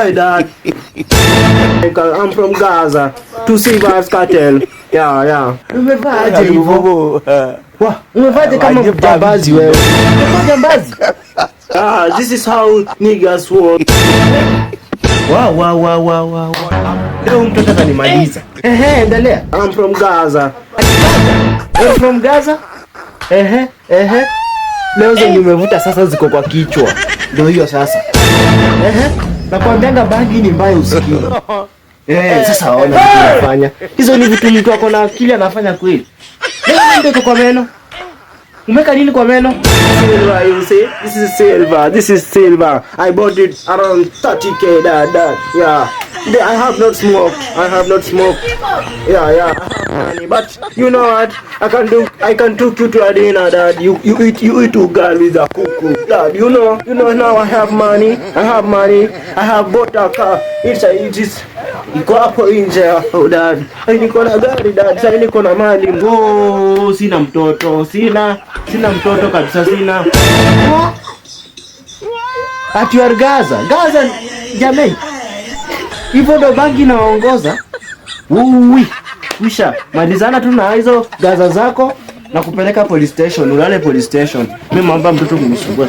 Hi, Dad. I'm from Gaza. To see Vybz Kartel. Yeah. Umevaje hivyo? Umevaje kama mjambazi wewe? Mjambazi? This is how niggas work. Wow. Leo mtoto atanimaliza. Endelea. I'm from Gaza. I'm from Gaza? Leo nimevuta sasa ziko kwa kichwa. Ndio hiyo sasa. Nakwambianga bagi ni mbaya usikie. Sasa ona vitu unafanya. Hizo ni vitu mtu ako na akili anafanya kweli. Leo ndio kwa meno. Umeka nini kwa meno? Silver, you see? This is silver. I bought it around 30k, Dad. Yeah. I have not smoked. Yeah. I have money, but you know what? I can take you to a dinner, Dad. You eat to girl with a cuckoo, Dad. You know now I have money. I have bought a car. It is. Iko hapo nje hapo, Dad. Niko na gari, Dad. Sasa niko na mali. Sina mtoto. Sina mtoto kabisa, sina. At your Gaza jamani. Hivyo ndo bangi naongoza. Wisha malizana tu na hizo Gaza zako na kupeleka police station, ulale police station. Mimi mambo mtoto kunisumbua.